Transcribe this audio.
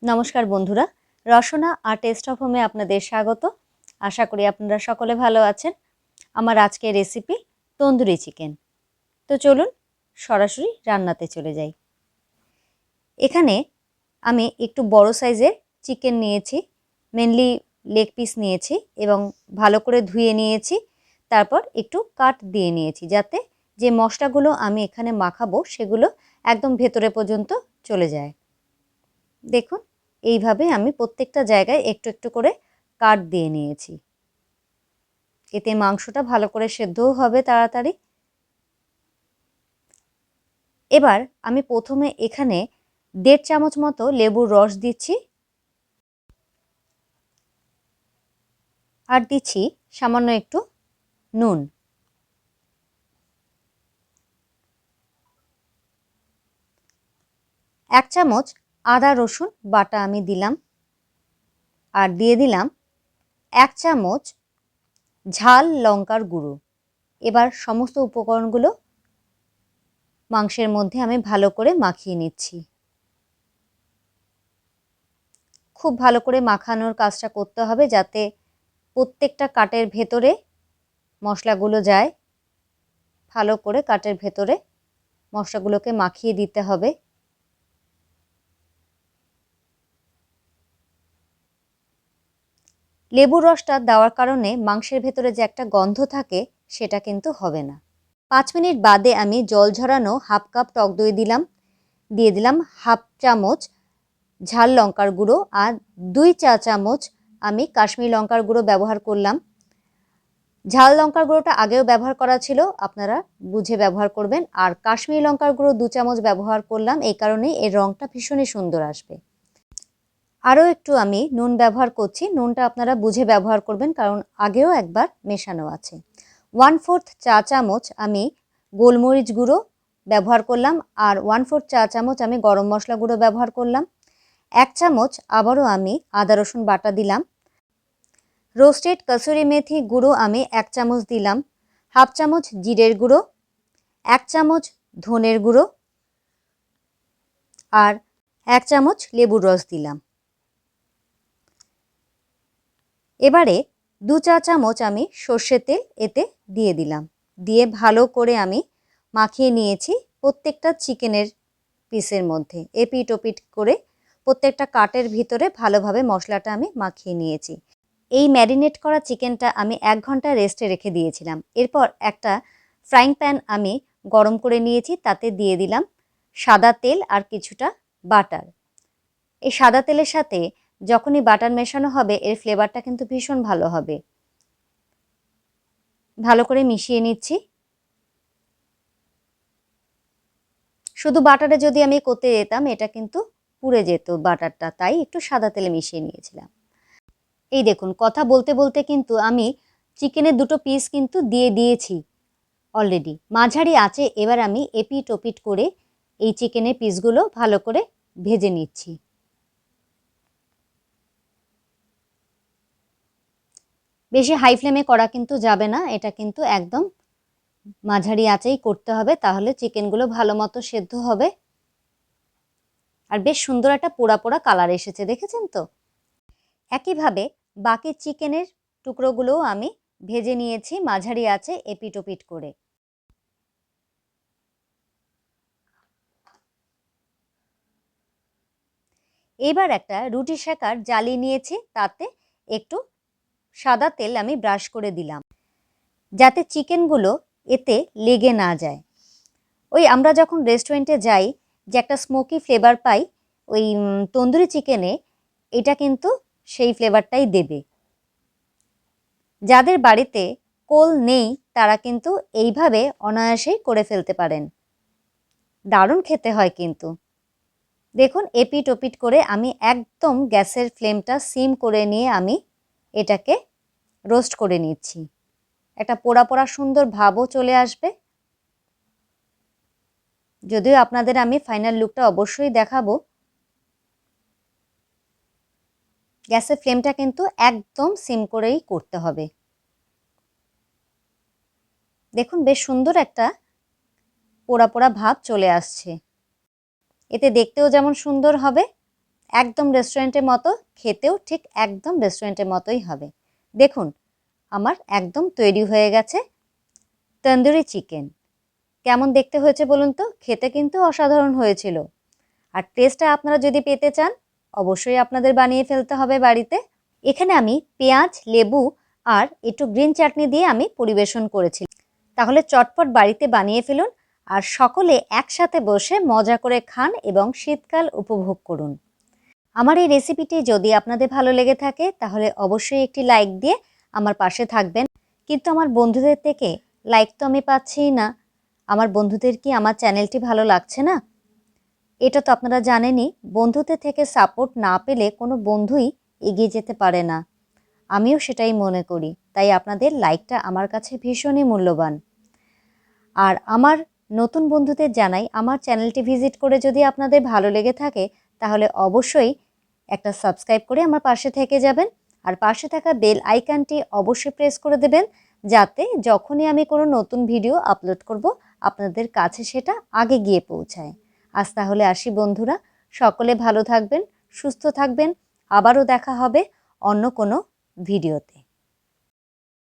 নমস্কার বন্ধুরা, রসনা আর test of হোমে আপনাদের স্বাগত। আশা করি আপনারা সকলে ভালো আছেন। আমার আজকের রেসিপি তন্দুরি চিকেন। তো চলুন সরাসরি রান্নাতে চলে যাই। এখানে আমি একটু বড় সাইজের চিকেন নিয়েছি, মেনলি লেগ পিস নিয়েছি এবং ভালো করে ধুয়ে নিয়েছি। তারপর একটু কাট দিয়ে নিয়েছি যাতে যে মশলাগুলো আমি এখানে মাখাবো সেগুলো একদম ভেতরে পর্যন্ত চলে যায়। দেখুন এইভাবে আমি প্রত্যেকটা জায়গায় একটু একটু করে কাট দিয়ে নিয়েছি। এতে মাংসটা ভালো করে সেদ্ধও হবে তাড়াতাড়ি। এবার আমি প্রথমে এখানে 1.5 চামচ মতো লেবুর রস দিচ্ছি আর দিচ্ছি সামান্য একটু নুন। এক চামচ আদা রসুন বাটা আমি দিলাম আর দিয়ে দিলাম 1 চামচ ঝাল লঙ্কার গুঁড়ো। এবার সমস্ত উপকরণগুলো মাংসের মধ্যে আমি ভালো করে মাখিয়ে নিচ্ছি। খুব ভালো করে মাখানোর কাজটা করতে হবে যাতে প্রত্যেকটা কাটের ভেতরে মশলাগুলো যায়। ভালো করে কাটের ভেতরে মশলাগুলোকে মাখিয়ে দিতে হবে। লেবুর রসটা দেওয়ার কারণে মাংসের ভেতরে যে একটা গন্ধ থাকে সেটা কিন্তু হবে না। 5 মিনিট বাদে আমি জল ঝরানো হাফ কাপ টক দই দিলাম, দিয়ে দিলাম হাফ চামচ ঝাল লঙ্কার গুঁড়ো আর 2 চা চামচ আমি কাশ্মীরি লঙ্কার গুঁড়ো ব্যবহার করলাম। ঝাল লঙ্কার গুঁড়োটা আগেও ব্যবহার করা ছিল, আপনারা বুঝে ব্যবহার করবেন। আর কাশ্মীরি লঙ্কার গুঁড়ো 2 চামচ ব্যবহার করলাম, এই কারণেই এর রঙটা ভীষণই সুন্দর আসবে। আরও একটু আমি নুন ব্যবহার করছি, নুনটা আপনারা বুঝে ব্যবহার করবেন কারণ আগেও একবার মেশানো আছে। 1/4 চা চামচ আমি গোলমরিচ গুঁড়ো ব্যবহার করলাম আর 1/4 চা চামচ আমি গরম মশলা গুঁড়ো ব্যবহার করলাম। 1 চামচ আবারও আমি আদা রসুন বাটা দিলাম। রোস্টেড কসুরি মেথি গুঁড়ো আমি 1 চামচ দিলাম, হাফ চামচ জিরের গুঁড়ো, 1 চামচ ধনের গুঁড়ো আর 1 চামচ লেবুর রস দিলাম। এবারে 2 চা চামচ আমি সর্ষের তেল এতে দিয়ে দিলাম, দিয়ে ভালো করে আমি মাখিয়ে নিয়েছি প্রত্যেকটা চিকেনের পিসের মধ্যে। এপিট ওপিট করে প্রত্যেকটা কাটের ভিতরে ভালোভাবে মশলাটা আমি মাখিয়ে নিয়েছি। এই ম্যারিনেট করা চিকেনটা আমি 1 ঘন্টা রেস্টে রেখে দিয়েছিলাম। এরপর একটা ফ্রাইং প্যান আমি গরম করে নিয়েছি, তাতে দিয়ে দিলাম সাদা তেল আর কিছুটা বাটার। এই সাদা তেলের সাথে যখনই বাটার মেশানো হবে এর ফ্লেভারটা কিন্তু ভীষণ ভালো হবে। ভালো করে মিশিয়ে নিচ্ছি। শুধু বাটারে যদি আমি করতে যেতাম এটা কিন্তু পুড়ে যেত বাটারটা, তাই একটু সাদা তেলে মিশিয়ে নিয়েছিলাম। এই দেখুন কথা বলতে বলতে কিন্তু আমি চিকেনের 2টো পিস কিন্তু দিয়ে দিয়েছি অলরেডি। মাঝারি আঁচে এবার আমি এপিট ওপিট করে এই চিকেনের পিসগুলো ভালো করে ভেজে নিচ্ছি। বেশি হাই ফ্লেমে করা কিন্তু যাবে না, এটা কিন্তু একদম মাঝারি আঁচেই করতে হবে, তাহলে চিকেনগুলো ভালো মতো সেদ্ধ হবে। আর বেশ সুন্দর একটা পোড়া পোড়া কালার এসেছে, দেখেছেন তো? একইভাবে বাকি চিকেনের টুকরোগুলোও আমি ভেজে নিয়েছি মাঝারি আঁচে এপিট ওপিট করে। এবার একটা রুটি সেকার জালি নিয়েছি, তাতে একটু সাদা তেল আমি ব্রাশ করে দিলাম যাতে চিকেনগুলো এতে লেগে না যায়। ওই আমরা যখন রেস্টুরেন্টে যাই যে একটা স্মোকি ফ্লেভার পাই ওই তন্দুরি চিকেনে, এটা কিন্তু সেই ফ্লেভারটাই দেবে। যাদের বাড়িতে কোল নেই তারা কিন্তু এইভাবে অনায়াসেই করে ফেলতে পারেন। দারুণ খেতে হয় কিন্তু। দেখুন এপিট ওপিট করে আমি একদম গ্যাসের ফ্লেমটা সিম করে নিয়ে আমি এটাকে রোস্ট করে নিচ্ছি। একটা পোড়া পোড়া সুন্দর ভাবও চলে আসবে। যদিও আপনাদের আমি ফাইনাল লুকটা অবশ্যই দেখাবো। গ্যাসের ফ্লেমটা কিন্তু একদম সিম করেই করতে হবে। দেখুন বেশ সুন্দর একটা পোড়া পোড়া ভাব চলে আসছে। এতে দেখতেও যেমন সুন্দর হবে, একদম রেস্টুরেন্টের মতো, খেতেও ঠিক একদম রেস্টুরেন্টের মতোই হবে। দেখুন আমার একদম তৈরি হয়ে গেছে তন্দুরি চিকেন। কেমন দেখতে হয়েছে বলুন তো? খেতে কিন্তু অসাধারণ হয়েছিল। আর টেস্টটা আপনারা যদি পেতে চান অবশ্যই আপনাদের বানিয়ে ফেলতে হবে বাড়িতে। এখানে আমি পেঁয়াজ, লেবু আর একটু গ্রিন চাটনি দিয়ে আমি পরিবেশন করেছি। তাহলে চটপট বাড়িতে বানিয়ে ফেলুন আর সকলে একসাথে বসে মজা করে খান এবং শীতকাল উপভোগ করুন। আমার এই রেসিপিটি যদি আপনাদের ভালো লেগে থাকে তাহলে অবশ্যই একটি লাইক দিয়ে আমার পাশে থাকবেন। কিন্তু আমার বন্ধুদের থেকে লাইক তো আমি পাচ্ছিই না। আমার বন্ধুদের কি আমার চ্যানেলটি ভালো লাগছে না? এটা তো আপনারা জানেনই, বন্ধুদের থেকে সাপোর্ট না পেলে কোনো বন্ধুই এগিয়ে যেতে পারে না। আমিও সেটাই মনে করি। তাই আপনাদের লাইকটা আমার কাছে ভীষণই মূল্যবান। আর আমার নতুন বন্ধুদের জানাই, আমার চ্যানেলটি ভিজিট করে যদি আপনাদের ভালো লেগে থাকে তাহলে অবশ্যই একটা সাবস্ক্রাইব করে আমার পাশে থেকে যাবেন। আর পাশে থাকা বেল আইকনটি অবশ্যই প্রেস করে দেবেন, যাতে যখনই আমি কোনো নতুন ভিডিও আপলোড করব আপনাদের কাছে সেটা আগে গিয়ে পৌঁছায়। আজ তাহলে আসি বন্ধুরা, সকলে ভালো থাকবেন, সুস্থ থাকবেন। আবারও দেখা হবে অন্য কোনো ভিডিওতে।